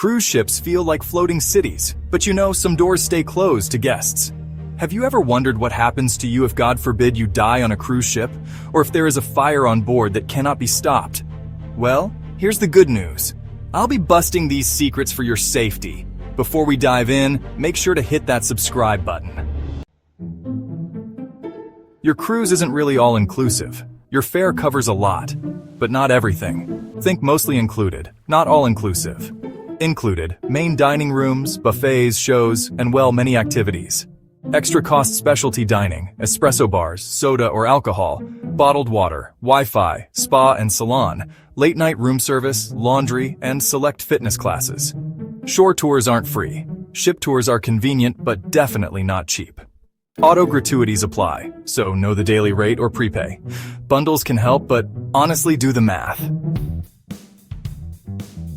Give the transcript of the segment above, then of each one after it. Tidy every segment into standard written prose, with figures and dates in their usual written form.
Cruise ships feel like floating cities, but you know some doors stay closed to guests. Have you ever wondered what happens to you if God forbid you die on a cruise ship, or if there is a fire on board that cannot be stopped? Well, here's the good news. I'll be busting these secrets for your safety. Before we dive in, make sure to hit that subscribe button. Your cruise isn't really all-inclusive. Your fare covers a lot, but not everything. Think mostly included, not all-inclusive. Included, main dining rooms, buffets, shows, and well, many activities. Extra cost specialty dining, espresso bars, soda or alcohol, bottled water, Wi-Fi, spa and salon, late night room service, laundry, and select fitness classes. Shore tours aren't free. Ship tours are convenient, but definitely not cheap. Auto gratuities apply, so know the daily rate or prepay. Bundles can help, but honestly do the math.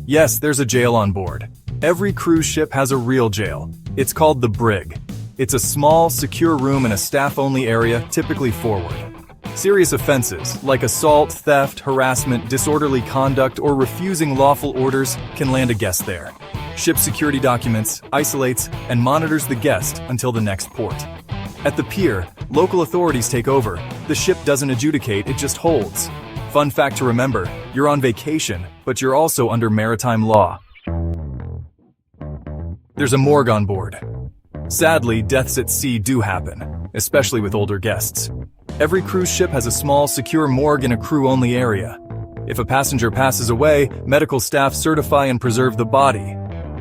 Yes, there's a jail on board. Every cruise ship has a real jail. It's called the brig. It's a small, secure room in a staff-only area, typically forward. Serious offenses, like assault, theft, harassment, disorderly conduct, or refusing lawful orders, can land a guest there. Ship security documents, isolates, and monitors the guest until the next port. At the pier, local authorities take over. The ship doesn't adjudicate, it just holds. Fun fact to remember, you're on vacation, but you're also under maritime law. There's a morgue on board. Sadly, deaths at sea do happen, especially with older guests. Every cruise ship has a small, secure morgue in a crew-only area. If a passenger passes away, medical staff certify and preserve the body.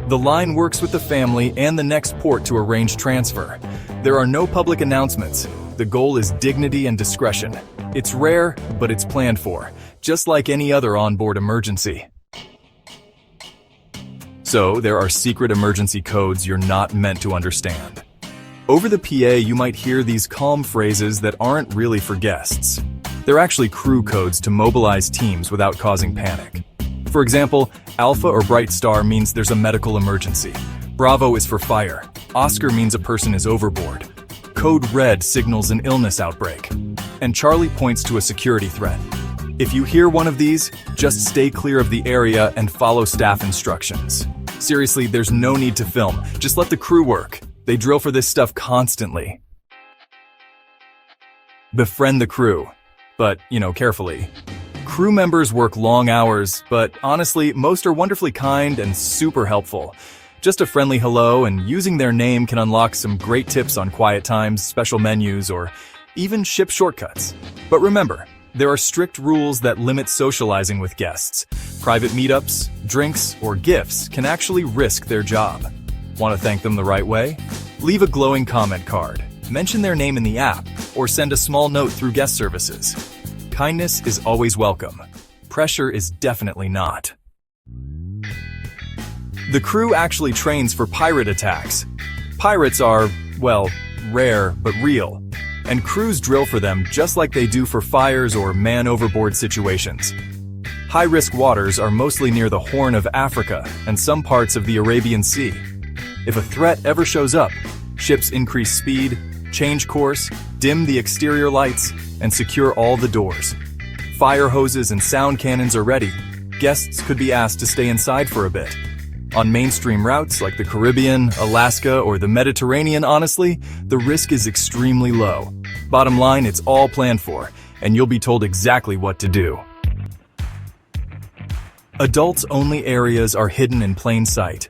The line works with the family and the next port to arrange transfer. There are no public announcements. The goal is dignity and discretion. It's rare, but it's planned for, just like any other onboard emergency. So, there are secret emergency codes you're not meant to understand. Over the PA, you might hear these calm phrases that aren't really for guests. They're actually crew codes to mobilize teams without causing panic. For example, Alpha or Bright Star means there's a medical emergency. Bravo is for fire. Oscar means a person is overboard. Code Red signals an illness outbreak. And Charlie points to a security threat. If you hear one of these, just stay clear of the area and follow staff instructions. Seriously, there's no need to film. Just let the crew work. They drill for this stuff constantly. Befriend the crew. But, carefully. Crew members work long hours, but honestly, most are wonderfully kind and super helpful. Just a friendly hello and using their name can unlock some great tips on quiet times, special menus, or even ship shortcuts. But remember, there are strict rules that limit socializing with guests. Private meetups, drinks, or gifts can actually risk their job. Want to thank them the right way? Leave a glowing comment card, mention their name in the app, or send a small note through guest services. Kindness is always welcome. Pressure is definitely not. The crew actually trains for pirate attacks. Pirates are, well, rare but real, and crews drill for them just like they do for fires or man-overboard situations. High-risk waters are mostly near the Horn of Africa and some parts of the Arabian Sea. If a threat ever shows up, ships increase speed, change course, dim the exterior lights, and secure all the doors. Fire hoses and sound cannons are ready. Guests could be asked to stay inside for a bit. On mainstream routes like the Caribbean, Alaska, or the Mediterranean, honestly, the risk is extremely low. Bottom line, it's all planned for, and you'll be told exactly what to do. Adults-only areas are hidden in plain sight.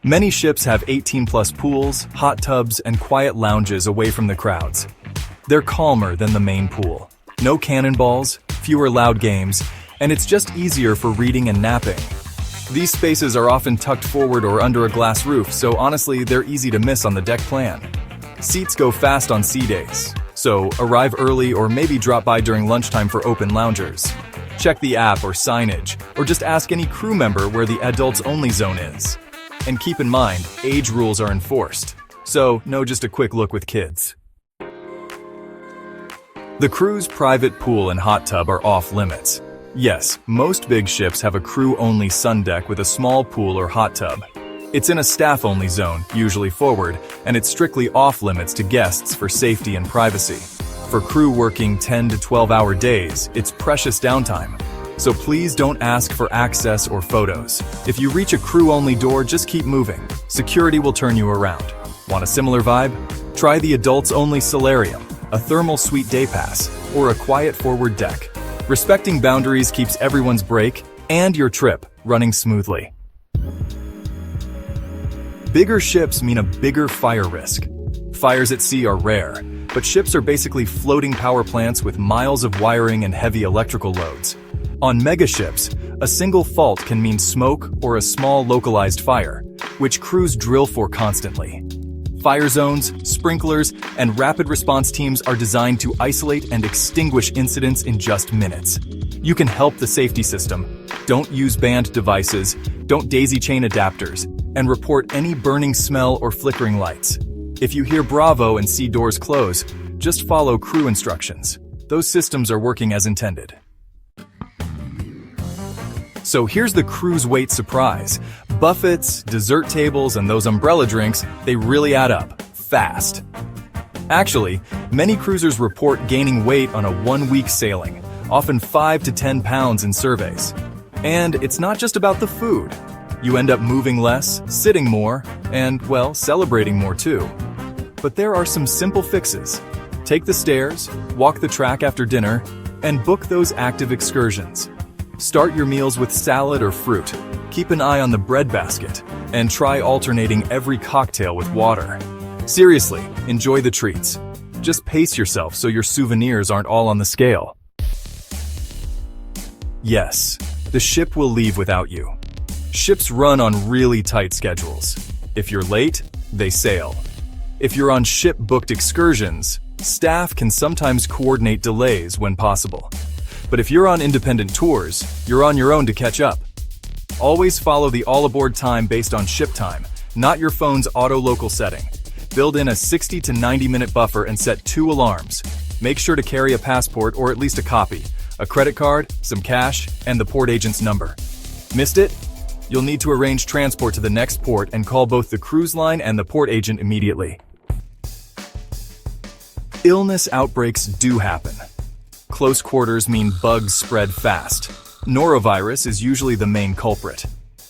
Many ships have 18-plus pools, hot tubs, and quiet lounges away from the crowds. They're calmer than the main pool. No cannonballs, fewer loud games, and it's just easier for reading and napping. These spaces are often tucked forward or under a glass roof, so honestly, they're easy to miss on the deck plan. Seats go fast on sea days, so arrive early or maybe drop by during lunchtime for open loungers. Check the app or signage, or just ask any crew member where the adults-only zone is. And keep in mind, age rules are enforced, so no just a quick look with kids. The crew's private pool and hot tub are off limits. Yes, most big ships have a crew-only sun deck with a small pool or hot tub. It's in a staff-only zone, usually forward, and it's strictly off-limits to guests for safety and privacy. For crew working 10 to 12-hour days, it's precious downtime. so please don't ask for access or photos. If you reach a crew-only door, just keep moving. Security will turn you around. Want a similar vibe? Try the adults-only solarium, a thermal suite day pass, or a quiet forward deck. Respecting boundaries keeps everyone's break and your trip running smoothly. Bigger ships mean a bigger fire risk. Fires at sea are rare, but ships are basically floating power plants with miles of wiring and heavy electrical loads. On megaships, a single fault can mean smoke or a small localized fire, which crews drill for constantly. Fire zones, sprinklers, and rapid response teams are designed to isolate and extinguish incidents in just minutes. You can help the safety system. Don't use banned devices, don't daisy chain adapters, and report any burning smell or flickering lights. If you hear Bravo and see doors close, just follow crew instructions. Those systems are working as intended. So here's the cruise weight surprise. Buffets, dessert tables, and those umbrella drinks, they really add up, fast. Actually, many cruisers report gaining weight on a one-week sailing, often 5 to 10 pounds in surveys. And it's not just about the food. You end up moving less, sitting more, and, well, celebrating more too. But there are some simple fixes. Take the stairs, walk the track after dinner, and book those active excursions. Start your meals with salad or fruit. Keep an eye on the bread basket, and try alternating every cocktail with water. Seriously, enjoy the treats. Just pace yourself so your souvenirs aren't all on the scale. Yes, the ship will leave without you. Ships run on really tight schedules. If you're late, they sail. If you're on ship-booked excursions, staff can sometimes coordinate delays when possible. But if you're on independent tours, you're on your own to catch up. Always follow the all-aboard time based on ship time, not your phone's auto-local setting. Build in a 60 to 90-minute buffer and set 2 alarms. Make sure to carry a passport or at least a copy, a credit card, some cash, and the port agent's number. Missed it? You'll need to arrange transport to the next port and call both the cruise line and the port agent immediately. Illness outbreaks do happen. Close quarters mean bugs spread fast. Norovirus is usually the main culprit.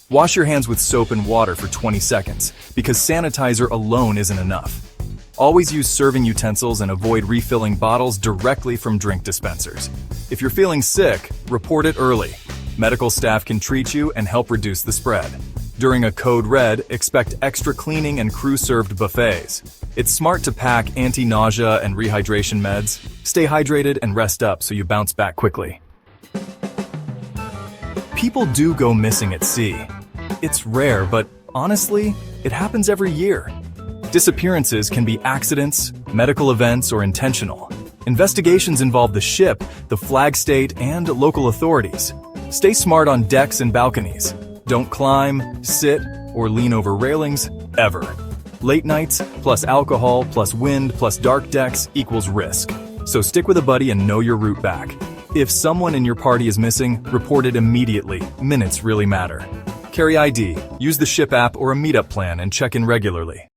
Wash your hands with soap and water for 20 seconds, because sanitizer alone isn't enough. Always use serving utensils and avoid refilling bottles directly from drink dispensers. If you're feeling sick, report it early. Medical staff can treat you and help reduce the spread. During a code red, expect extra cleaning and crew-served buffets. It's smart to pack anti-nausea and rehydration meds. Stay hydrated and rest up so you bounce back quickly. People do go missing at sea. It's rare, but honestly, it happens every year. Disappearances can be accidents, medical events, or intentional. Investigations involve the ship, the flag state, and local authorities. Stay smart on decks and balconies. Don't climb, sit, or lean over railings, ever. Late nights, plus alcohol, plus wind, plus dark decks equals risk. So stick with a buddy and know your route back. If someone in your party is missing, report it immediately. Minutes really matter. Carry ID, use the ship app or a meetup plan, and check in regularly.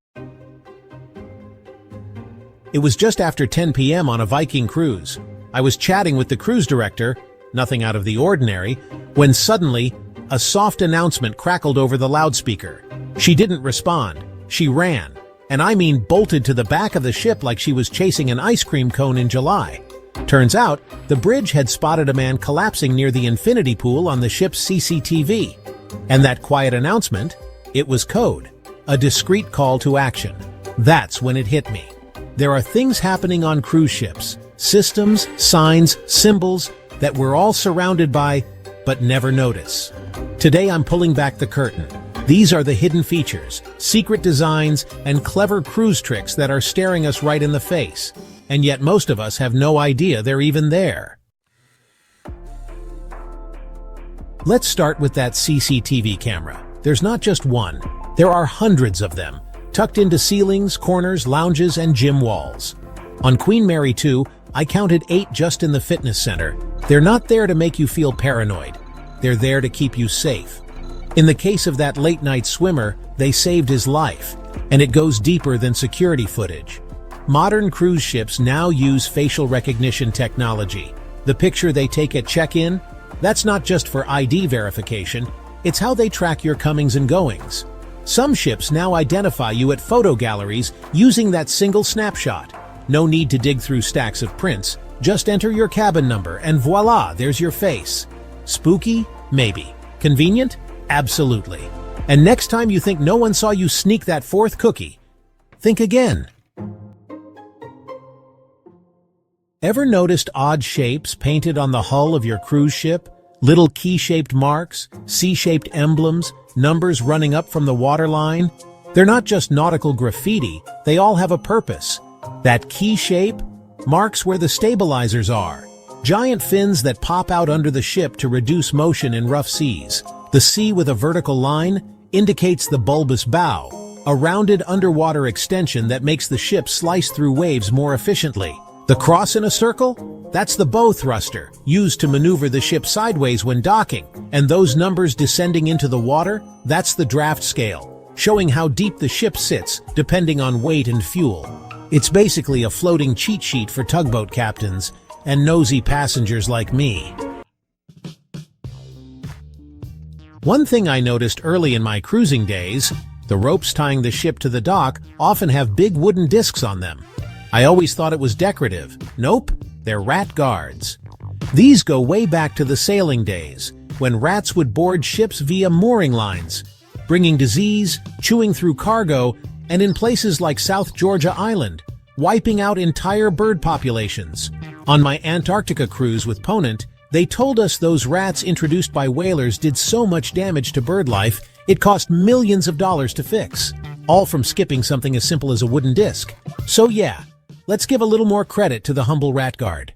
It was just after 10 p.m. on a Viking cruise. I was chatting with the cruise director, nothing out of the ordinary, when suddenly, a soft announcement crackled over the loudspeaker. She didn't respond. She ran. And I mean bolted to the back of the ship like she was chasing an ice cream cone in July. Turns out, the bridge had spotted a man collapsing near the infinity pool on the ship's CCTV. And that quiet announcement, it was code. A discreet call to action. That's when it hit me. There are things happening on cruise ships. Systems, signs, symbols that we're all surrounded by, but never notice. Today I'm pulling back the curtain. These are the hidden features, secret designs, and clever cruise tricks that are staring us right in the face. And yet most of us have no idea they're even there. Let's start with that CCTV camera. There's not just one. There are hundreds of them, tucked into ceilings, corners, lounges, and gym walls. On Queen Mary 2, I counted 8 just in the fitness center. They're not there to make you feel paranoid. They're there to keep you safe. In the case of that late-night swimmer, they saved his life, and it goes deeper than security footage. Modern cruise ships now use facial recognition technology. The picture they take at check-in, That's not just for ID verification, it's how they track your comings and goings. Some ships now identify you at photo galleries using that single snapshot. No need to dig through stacks of prints, just enter your cabin number and voila, there's your face. Spooky? Maybe. Convenient? Absolutely. And next time you think no one saw you sneak that fourth cookie, think again. Ever noticed odd shapes painted on the hull of your cruise ship? Little key-shaped marks, C-shaped emblems, numbers running up from the waterline? They're not just nautical graffiti, they all have a purpose. That key shape marks where the stabilizers are. Giant fins that pop out under the ship to reduce motion in rough seas. The C with a vertical line indicates the bulbous bow, a rounded underwater extension that makes the ship slice through waves more efficiently. The cross in a circle? That's the bow thruster, used to maneuver the ship sideways when docking. And those numbers descending into the water? That's the draft scale, showing how deep the ship sits, depending on weight and fuel. It's basically a floating cheat sheet for tugboat captains and nosy passengers like me. One thing I noticed early in my cruising days, the ropes tying the ship to the dock often have big wooden discs on them. I always thought it was decorative. Nope, they're rat guards. These go way back to the sailing days, when rats would board ships via mooring lines, bringing disease, chewing through cargo, and in places like South Georgia Island, wiping out entire bird populations. On my Antarctica cruise with Ponant, they told us those rats introduced by whalers did so much damage to bird life, it cost millions of dollars to fix, all from skipping something as simple as a wooden disc. So yeah, let's give a little more credit to the humble rat guard.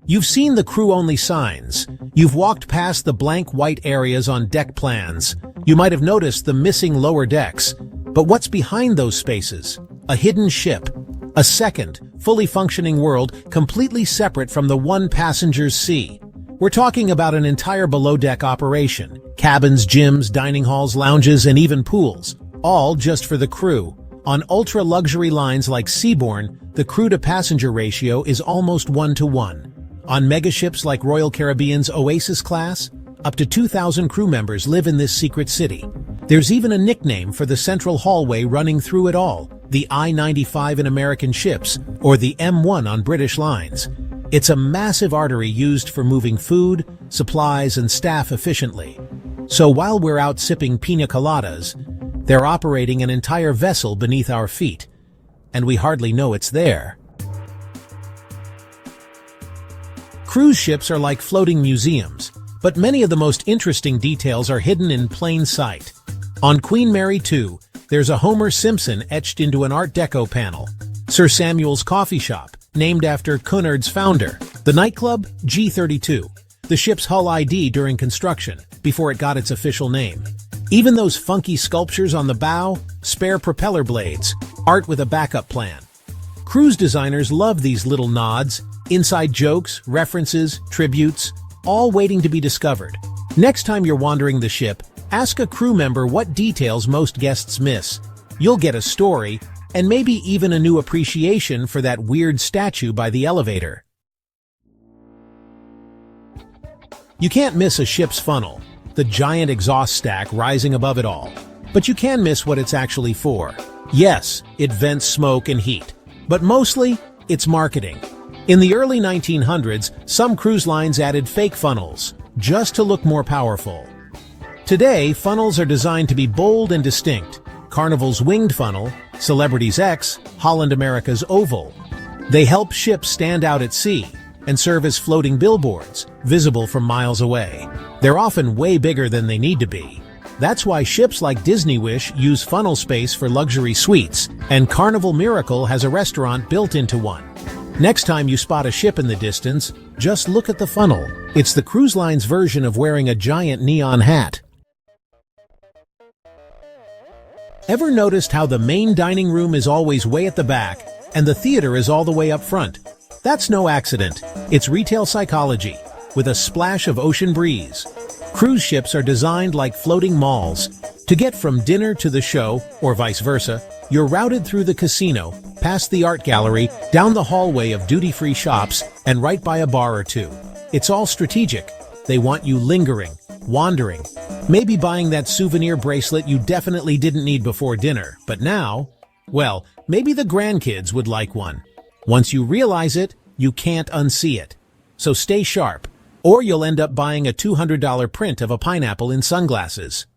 You've seen the crew-only signs. You've walked past the blank white areas on deck plans. You might have noticed the missing lower decks. But what's behind those spaces? A hidden ship. A second, fully functioning world completely separate from the one passenger's sea. We're talking about an entire below-deck operation. Cabins, gyms, dining halls, lounges, and even pools. All just for the crew. On ultra-luxury lines like Seabourn, the crew-to-passenger ratio is almost 1-to-1. On megaships like Royal Caribbean's Oasis class, up to 2,000 crew members live in this secret city. There's even a nickname for the central hallway running through it all, the I-95 in American ships, or the M1 on British lines. It's a massive artery used for moving food, supplies, and staff efficiently. So while we're out sipping pina coladas, they're operating an entire vessel beneath our feet, and we hardly know it's there. Cruise ships are like floating museums, but many of the most interesting details are hidden in plain sight. On Queen Mary 2, there's a Homer Simpson etched into an Art Deco panel. Sir Samuel's Coffee Shop, named after Cunard's founder. The nightclub, G32, the ship's hull ID during construction, before it got its official name. Even those funky sculptures on the bow, spare propeller blades, art with a backup plan. Cruise designers love these little nods, inside jokes, references, tributes, all waiting to be discovered. Next time you're wandering the ship, ask a crew member what details most guests miss. You'll get a story, and maybe even a new appreciation for that weird statue by the elevator. You can't miss a ship's funnel, the giant exhaust stack rising above it all. But you can miss what it's actually for. Yes, it vents smoke and heat, but mostly, it's marketing. In the early 1900s, some cruise lines added fake funnels, just to look more powerful. Today, funnels are designed to be bold and distinct. Carnival's winged funnel, Celebrity's X, Holland America's oval. They help ships stand out at sea and serve as floating billboards, visible from miles away. They're often way bigger than they need to be. That's why ships like Disney Wish use funnel space for luxury suites, and Carnival Miracle has a restaurant built into one. Next time you spot a ship in the distance, just look at the funnel. It's the cruise line's version of wearing a giant neon hat. Ever noticed how the main dining room is always way at the back, and the theater is all the way up front? That's no accident. It's retail psychology, with a splash of ocean breeze. Cruise ships are designed like floating malls. To get from dinner to the show, or vice versa, You're routed through the casino, past the art gallery, down the hallway of duty-free shops, and right by a bar or two. It's all strategic. They want you lingering, wandering, maybe buying that souvenir bracelet you definitely didn't need before dinner, but now, well, maybe the grandkids would like one. Once you realize it, you can't unsee it. So stay sharp, or you'll end up buying a $200 print of a pineapple in sunglasses.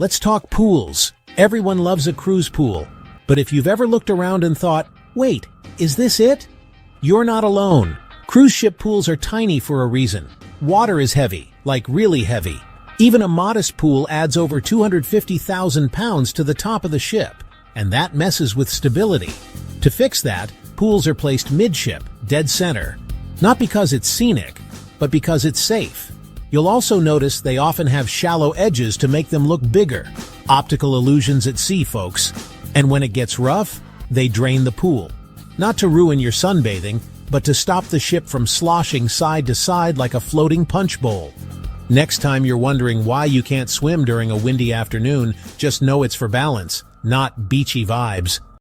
Let's talk pools. Everyone loves a cruise pool. But if you've ever looked around and thought, wait, is this it? You're not alone. Cruise ship pools are tiny for a reason. Water is heavy, like really heavy. Even a modest pool adds over 250,000 pounds to the top of the ship, and that messes with stability. To fix that, pools are placed midship, dead center. Not because it's scenic, but because it's safe. You'll also notice they often have shallow edges to make them look bigger. Optical illusions at sea, folks. And when it gets rough, they drain the pool. Not to ruin your sunbathing, but to stop the ship from sloshing side to side like a floating punch bowl. Next time you're wondering why you can't swim during a windy afternoon, just know it's for balance, not beachy vibes.